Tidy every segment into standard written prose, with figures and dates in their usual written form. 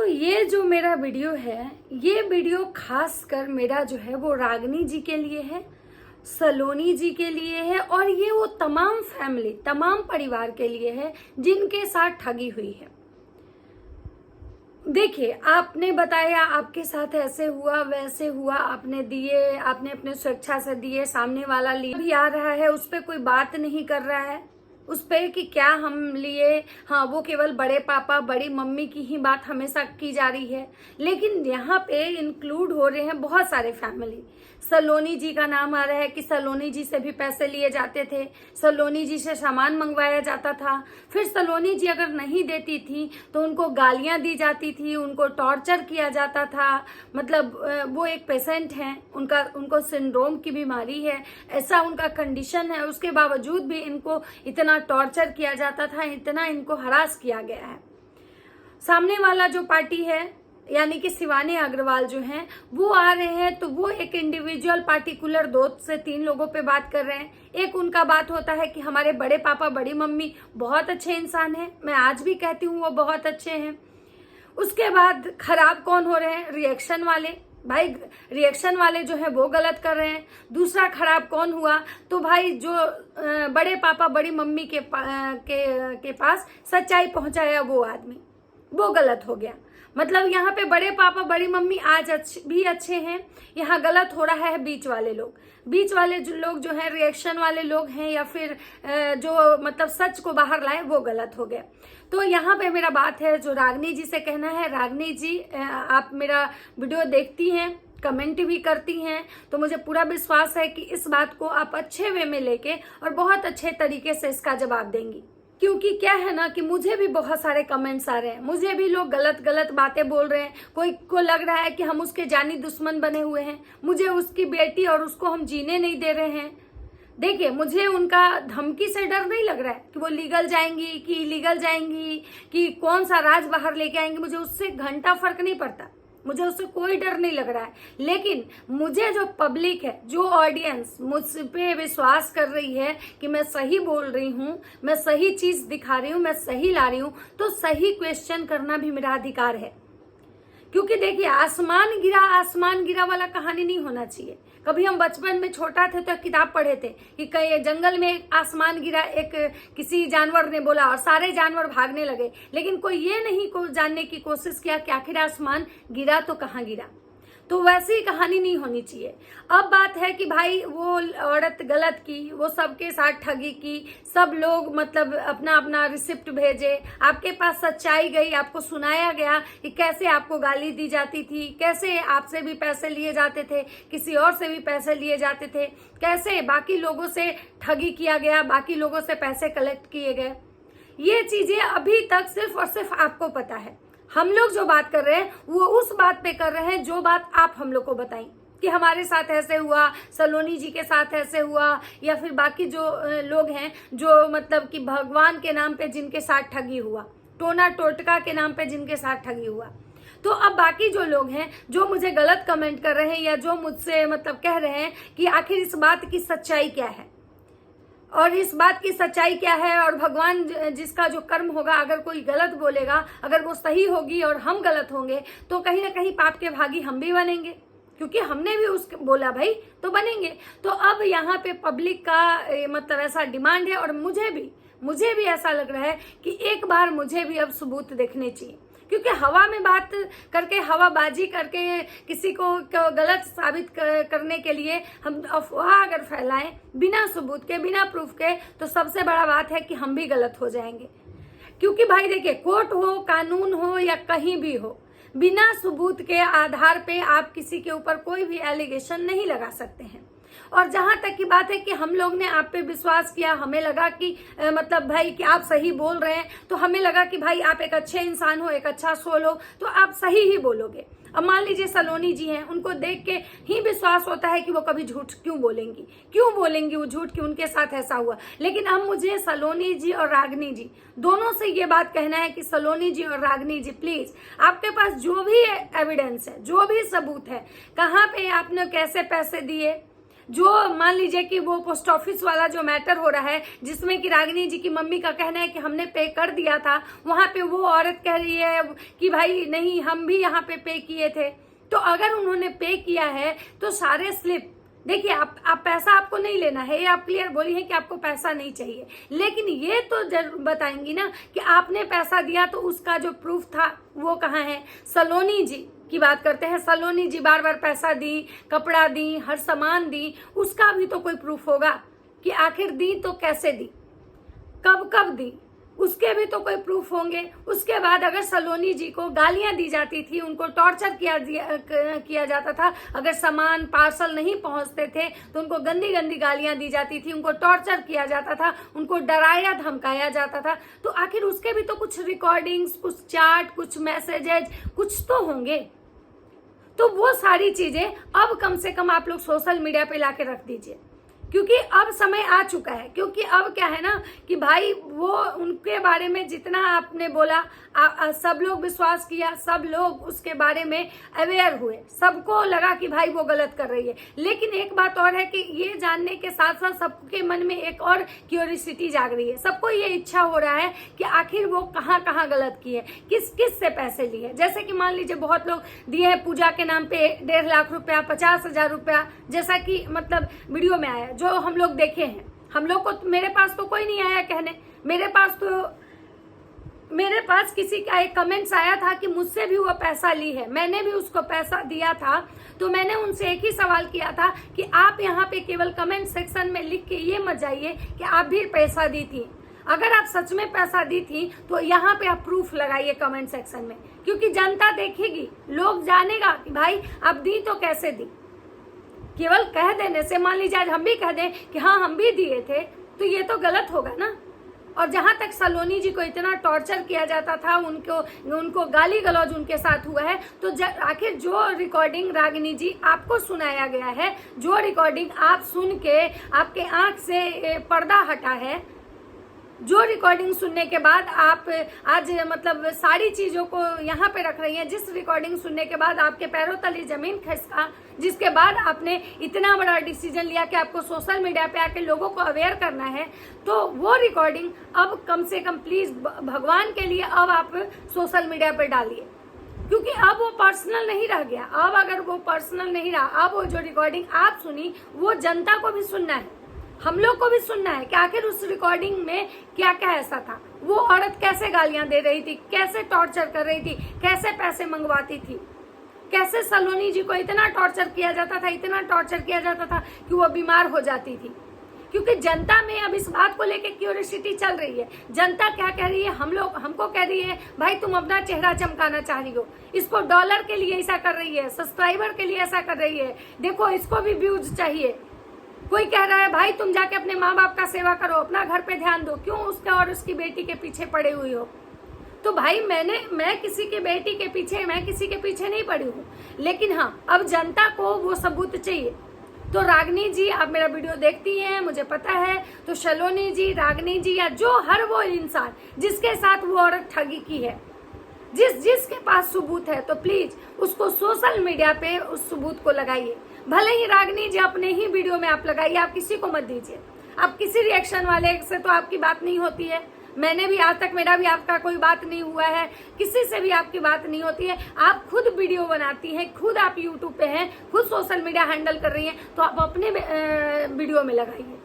ये जो मेरा वीडियो है, ये वीडियो खास कर मेरा जो है वो रागनी जी के लिए है, सलोनी जी के लिए है और ये वो तमाम फैमिली, तमाम परिवार के लिए है जिनके साथ ठगी हुई है। देखिए, आपने बताया आपके साथ ऐसे हुआ वैसे हुआ, आपने दिए, आपने अपने स्वेच्छा से दिए, सामने वाला लिए भी आ रहा है, उस पर कोई बात नहीं कर रहा है उस पे कि क्या हम लिए। हाँ, वो केवल बड़े पापा बड़ी मम्मी की ही बात हमेशा की जा रही है, लेकिन यहाँ पे इंक्लूड हो रहे हैं बहुत सारे फैमिली। सलोनी जी का नाम आ रहा है कि सलोनी जी से भी पैसे लिए जाते थे, सलोनी जी से सामान मंगवाया जाता था, फिर सलोनी जी अगर नहीं देती थी तो उनको गालियां दी जाती थी, उनको टॉर्चर किया जाता था। मतलब वो एक पेशेंट हैं, उनको सिंड्रोम की बीमारी है, ऐसा उनका कंडीशन है, उसके बावजूद भी इनको इतना टॉर्चर किया जाता था, इतना इनको हरास किया गया है। सामने वाला जो पार्टी है यानी कि शिवानी अग्रवाल जो हैं वो आ रहे हैं तो वो एक इंडिविजुअल पार्टिकुलर 2 से 3 लोगों पे बात कर रहे हैं। एक उनका बात होता है कि हमारे बड़े पापा बड़ी मम्मी बहुत अच्छे इंसान हैं, मैं आज भी कहती हूँ वो बहुत अच्छे हैं। उसके बाद खराब कौन हो रहे हैं? रिएक्शन वाले। भाई रिएक्शन वाले जो है वो गलत कर रहे हैं। दूसरा खराब कौन हुआ? तो भाई जो बड़े पापा बड़ी मम्मी के पास सच्चाई पहुंचाया वो आदमी, वो गलत हो गया। मतलब यहाँ पे बड़े पापा बड़ी मम्मी आज भी अच्छे हैं, यहाँ गलत हो रहा है बीच वाले लोग। बीच वाले लोग जो है रिएक्शन वाले लोग हैं या फिर जो मतलब सच को बाहर लाए वो गलत हो गए। तो यहाँ पे मेरा बात है जो रागनी जी से कहना है, रागनी जी आप मेरा वीडियो देखती हैं, कमेंट भी करती हैं, तो मुझे पूरा विश्वास है कि इस बात को आप अच्छे वे में लेके और बहुत अच्छे तरीके से इसका जवाब देंगी। क्योंकि क्या है ना कि मुझे भी बहुत सारे कमेंट्स आ रहे हैं, मुझे भी लोग गलत गलत बातें बोल रहे हैं। कोई को लग रहा है कि हम उसके जानी दुश्मन बने हुए हैं, मुझे उसकी बेटी और उसको हम जीने नहीं दे रहे हैं। देखिए, मुझे उनका धमकी से डर नहीं लग रहा है कि वो लीगल जाएंगी कि इलीगल जाएंगी कि कौन सा राज बाहर लेके आएंगी, मुझे उससे घंटा फर्क नहीं पड़ता, मुझे उससे कोई डर नहीं लग रहा है। लेकिन मुझे जो पब्लिक है, जो ऑडियंस मुझ पे विश्वास कर रही है कि मैं सही बोल रही हूँ, मैं सही चीज दिखा रही हूँ, मैं सही ला रही हूँ, तो सही क्वेश्चन करना भी मेरा अधिकार है। क्योंकि देखिए, आसमान गिरा वाला कहानी नहीं होना चाहिए। कभी हम बचपन में छोटा थे तो किताब पढ़े थे कि कहीं जंगल में एक आसमान गिरा, एक किसी जानवर ने बोला और सारे जानवर भागने लगे, लेकिन कोई ये नहीं को जानने की कोशिश किया कि आखिर आसमान गिरा तो कहाँ गिरा। तो वैसी कहानी नहीं होनी चाहिए। अब बात है कि भाई वो औरत गलत की, वो सबके साथ ठगी की, सब लोग मतलब अपना अपना रिसिप्ट भेजे, आपके पास सच्चाई गई, आपको सुनाया गया कि कैसे आपको गाली दी जाती थी, कैसे आपसे भी पैसे लिए जाते थे, किसी और से भी पैसे लिए जाते थे, कैसे बाकी लोगों से ठगी किया गया, बाकी लोगों से पैसे कलेक्ट किए गए। ये चीजें अभी तक सिर्फ और सिर्फ आपको पता है। हम लोग जो बात कर रहे हैं वो उस बात पे कर रहे हैं जो बात आप हम लोग को बताई कि हमारे साथ ऐसे हुआ, सलोनी जी के साथ ऐसे हुआ, या फिर बाकी जो लोग हैं जो मतलब कि भगवान के नाम पे जिनके साथ ठगी हुआ, टोना टोटका के नाम पे जिनके साथ ठगी हुआ। तो अब बाकी जो लोग हैं जो मुझे गलत कमेंट कर रहे हैं या जो मुझसे मतलब कह रहे हैं कि आखिर इस बात की सच्चाई क्या है और इस बात की सच्चाई क्या है, और भगवान जिसका जो कर्म होगा, अगर कोई गलत बोलेगा, अगर वो सही होगी और हम गलत होंगे तो कहीं ना कहीं पाप के भागी हम भी बनेंगे, क्योंकि हमने भी उस बोला भाई तो बनेंगे। तो अब यहाँ पे पब्लिक का मतलब ऐसा डिमांड है और मुझे भी ऐसा लग रहा है कि एक बार मुझे भी अब सबूत देखने चाहिए। क्योंकि हवा में बात करके, हवाबाजी करके किसी को गलत साबित करने के लिए हम अफवाह अगर फैलाएं बिना सबूत के, बिना प्रूफ के, तो सबसे बड़ा बात है कि हम भी गलत हो जाएंगे। क्योंकि भाई देखिए, कोर्ट हो, कानून हो या कहीं भी हो, बिना सबूत के आधार पे आप किसी के ऊपर कोई भी एलिगेशन नहीं लगा सकते हैं। और जहां तक की बात है कि हम लोग ने आप पे विश्वास किया, हमें लगा कि मतलब भाई कि आप सही बोल रहे हैं, तो हमें लगा कि भाई आप एक अच्छे इंसान हो, एक अच्छा सोल हो, तो आप सही ही बोलोगे। अब मान लीजिए सलोनी जी हैं, उनको देख के ही विश्वास होता है कि वो कभी झूठ क्यों बोलेंगी वो झूठ, कि उनके साथ ऐसा हुआ। लेकिन अब मुझे सलोनी जी और रागनी जी दोनों से ये बात कहना है कि सलोनी जी और रागनी जी, प्लीज आपके पास जो भी एविडेंस है, जो भी सबूत है, कहाँ पे आपने कैसे पैसे दिए, जो मान लीजिए कि वो पोस्ट ऑफिस वाला जो मैटर हो रहा है, जिसमें कि रागिनी जी की मम्मी का कहना है कि हमने पे कर दिया था, वहां पे वो औरत कह रही है कि भाई नहीं, हम भी यहाँ पे किए थे। तो अगर उन्होंने पे किया है तो सारे स्लिप देखिए, आप पैसा आपको नहीं लेना है, ये आप क्लियर बोली है कि आपको पैसा नहीं चाहिए, लेकिन ये तो जरूर बताएंगी ना कि आपने पैसा दिया, तो उसका जो प्रूफ था वो कहाँ है। सलोनी जी की बात करते हैं, सलोनी जी बार बार पैसा दी, कपड़ा दी, हर सामान दी, उसका भी तो कोई प्रूफ होगा कि आखिर दी तो कैसे दी, कब कब दी, उसके भी तो कोई प्रूफ होंगे। उसके बाद अगर सलोनी जी को गालियां दी जाती थी, उनको टॉर्चर किया जाता था, अगर सामान पार्सल नहीं पहुंचते थे तो उनको गंदी गंदी गालियां दी जाती थी, उनको टॉर्चर किया जाता था, उनको डराया धमकाया जाता था, तो आखिर उसके भी तो कुछ रिकॉर्डिंग्स, कुछ चैट, कुछ मैसेजेज, कुछ तो होंगे। तो वो सारी चीजें अब कम से कम आप लोग सोशल मीडिया पे लाके रख दीजिए, क्योंकि अब समय आ चुका है। क्योंकि अब क्या है ना कि भाई वो उनके बारे में जितना आपने बोला, सब लोग विश्वास किया, सब लोग उसके बारे में अवेयर हुए, सबको लगा कि भाई वो गलत कर रही है। लेकिन एक बात और है कि ये जानने के साथ साथ सबके मन में एक और क्यूरियोसिटी जाग रही है, सबको ये इच्छा हो रहा है कि आखिर वो कहाँ कहाँ गलत की है, किस किस से पैसे लिए। जैसे कि मान लीजिए बहुत लोग दिए हैं पूजा के नाम पे 1.5 लाख रुपया, 50,000 रुपया, जैसा कि मतलब वीडियो में आया, जो हम लोग देखे हैं। हम लोग को, मेरे पास तो कोई नहीं आया कहने, मेरे पास किसी का एक कमेंट्स आया था कि मुझसे भी वो पैसा ली है, मैंने भी उसको पैसा दिया था। तो मैंने उनसे एक ही सवाल किया था कि आप यहाँ पे केवल कमेंट सेक्शन में लिख के ये मत जाइए कि आप भी पैसा दी थी। अगर आप सच में पैसा दी थी तो यहाँ पे आप प्रूफ लगाइए कमेंट सेक्शन में, क्योंकि जनता देखेगी, लोग जानेगा कि भाई आप दी तो कैसे दी। केवल कह देने से, मान लीजिए आज हम भी कह दें कि हाँ हम भी दिए थे, तो ये तो गलत होगा ना। और जहां तक सलोनी जी को इतना टॉर्चर किया जाता था, उनको गाली गलौज उनके साथ हुआ है, तो आखिर जो रिकॉर्डिंग रागिनी जी आपको सुनाया गया है, जो रिकॉर्डिंग आप सुन के आपके आंख से पर्दा हटा है, जो रिकॉर्डिंग सुनने के बाद आप आज मतलब सारी चीजों को यहाँ पे रख रही हैं, जिस रिकॉर्डिंग सुनने के बाद आपके पैरों तले जमीन खिसका, जिसके बाद आपने इतना बड़ा डिसीजन लिया कि आपको सोशल मीडिया पे आके लोगों को अवेयर करना है, तो वो रिकॉर्डिंग अब कम से कम प्लीज भगवान के लिए अब आप सोशल मीडिया पे डालिए, क्योंकि अब वो पर्सनल नहीं रह गया। अब अगर वो पर्सनल नहीं रहा, अब वो जो रिकॉर्डिंग आप सुनी वो जनता को भी सुनना है, हम लोग को भी सुनना है कि आखिर उस रिकॉर्डिंग में क्या क्या ऐसा था। वो औरत कैसे गालियां दे रही थी, कैसे टॉर्चर कर रही थी, कैसे पैसे मंगवाती थी, कैसे सलोनी जी को इतना टॉर्चर किया जाता था, इतना टॉर्चर किया जाता था कि वो बीमार हो जाती थी। क्योंकि जनता में अब इस बात को लेके क्यूरियोसिटी चल रही है। जनता क्या कह रही है, हमको कह रही है भाई तुम अपना चेहरा चमकाना चाह रही हो, इसको डॉलर के लिए ऐसा कर रही है, सब्सक्राइबर के लिए ऐसा कर रही है, देखो इसको भी व्यूज चाहिए। कोई कह रहा है भाई तुम जाके अपने माँ बाप का सेवा करो, अपना घर पे ध्यान दो, क्यों उसके और उसकी बेटी के पीछे पड़े हुई हो। तो भाई मैं किसी के बेटी के पीछे, मैं किसी के पीछे नहीं पड़ी हूँ, लेकिन हाँ अब जनता को वो सबूत चाहिए। तो रागिनी जी आप मेरा वीडियो देखती हैं, मुझे पता है, तो सलोनी जी, रागिनी जी या जो हर वो इंसान जिसके साथ वो औरत ठगी की है, जिसके पास सबूत है, तो प्लीज उसको सोशल मीडिया पे उस सबूत को लगाइए। भले ही रागिनी जी अपने ही वीडियो में आप लगाइए, आप किसी को मत दीजिए। आप किसी रिएक्शन वाले से तो आपकी बात नहीं होती है, मैंने भी आज तक, मेरा भी आपका कोई बात नहीं हुआ है, किसी से भी आपकी बात नहीं होती है। आप खुद वीडियो बनाती हैं, खुद आप यूट्यूब पे हैं, खुद सोशल मीडिया हैंडल कर रही हैं, तो आप अपने वीडियो में लगाइए,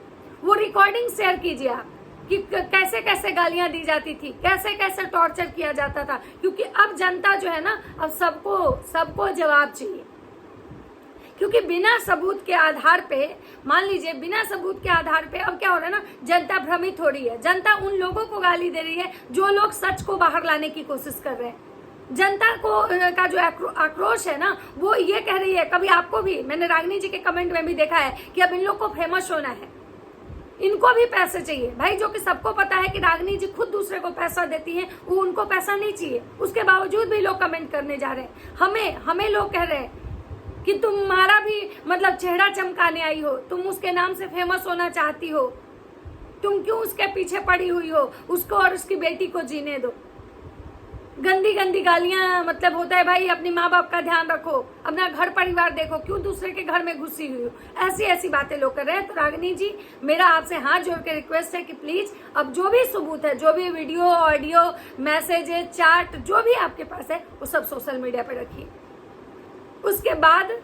वो रिकॉर्डिंग शेयर कीजिए आप कि कैसे कैसे गालियां दी जाती थी, कैसे कैसे टॉर्चर किया जाता था। क्योंकि अब जनता जो है ना, अब सबको जवाब चाहिए। क्योंकि बिना सबूत के आधार पे, मान लीजिए बिना सबूत के आधार पे अब क्या हो रहा है ना, जनता भ्रमित हो रही है। जनता उन लोगों को गाली दे रही है जो लोग सच को बाहर लाने की कोशिश कर रहे हैं। जनता को का जो आक्रोश है ना, वो ये कह रही है, कभी आपको भी, मैंने रागिनी जी के कमेंट में भी देखा है कि अब इन लोग को फेमस होना है, इनको भी पैसे चाहिए। भाई जो कि सबको पता है कि रागिनी जी खुद दूसरे को पैसा देती हैं, वो उनको पैसा नहीं चाहिए, उसके बावजूद भी लोग कमेंट करने जा रहे हैं। हमें लोग कह रहे हैं कि तुम्हारा भी मतलब चेहरा चमकाने आई हो, तुम उसके नाम से फेमस होना चाहती हो, तुम क्यों उसके पीछे पड़ी हुई हो, उसको और उसकी बेटी को जीने दो। गंदी गंदी गालियां, मतलब होता है भाई अपनी माँ बाप का ध्यान रखो, अपना घर परिवार देखो, क्यों दूसरे के घर में घुसी हुई हो, ऐसी ऐसी बातें लोग कर रहे हैं। तो रागिनी जी, मेरा आपसे हाथ जोड़ के रिक्वेस्ट है कि प्लीज अब जो भी सबूत है, जो भी वीडियो, ऑडियो, मैसेज, चाट, जो भी आपके पास है, वो सब सोशल मीडिया पे रखिए। उसके बाद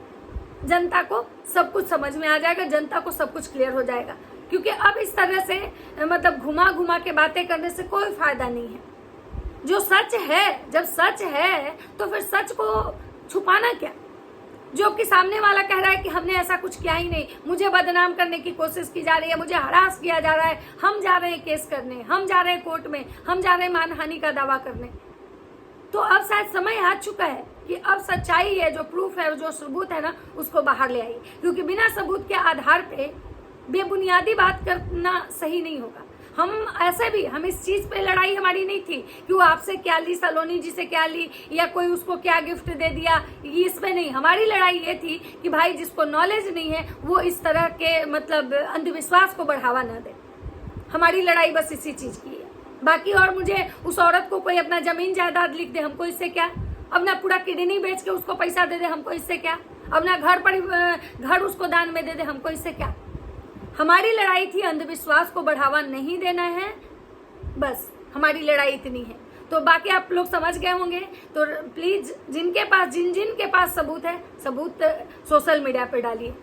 जनता को सब कुछ समझ में आ जाएगा, जनता को सब कुछ क्लियर हो जाएगा। क्योंकि अब इस तरह से मतलब घुमा घुमा के बातें करने से कोई फायदा नहीं है। जो सच है, जब सच है तो फिर सच को छुपाना क्या। जो कि सामने वाला कह रहा है कि हमने ऐसा कुछ किया ही नहीं, मुझे बदनाम करने की कोशिश की जा रही है, मुझे हरास किया जा रहा है, हम जा रहे हैं केस करने, हम जा रहे हैं कोर्ट में, हम जा रहे हैं मानहानि का दावा करने। तो अब शायद समय आ चुका है कि अब सच्चाई है, जो प्रूफ है, जो सबूत है ना, उसको बाहर ले आइए। क्योंकि बिना सबूत के आधार पे बेबुनियादी बात करना सही नहीं होगा। हम ऐसे भी, हम इस चीज पे लड़ाई हमारी नहीं थी कि वो आपसे क्या ली, सलोनी जी से क्या ली, या कोई उसको क्या गिफ्ट दे दिया, इस पे नहीं। हमारी लड़ाई ये थी कि भाई जिसको नॉलेज नहीं है वो इस तरह के मतलब अंधविश्वास को बढ़ावा न दे। हमारी लड़ाई बस इसी चीज की है। बाकी और मुझे उस औरत को कोई अपना जमीन जायदाद लिख दे, हमको इससे क्या। अपना पूरा किडनी बेच के उसको पैसा दे दे, हमको इससे क्या। अपना घर उसको दान में दे दे, हमको इससे क्या। हमारी लड़ाई थी अंधविश्वास को बढ़ावा नहीं देना है, बस हमारी लड़ाई इतनी है। तो बाकी आप लोग समझ गए होंगे। तो प्लीज जिनके पास, जिन जिन के पास सबूत है, सबूत सोशल मीडिया पे डालिए।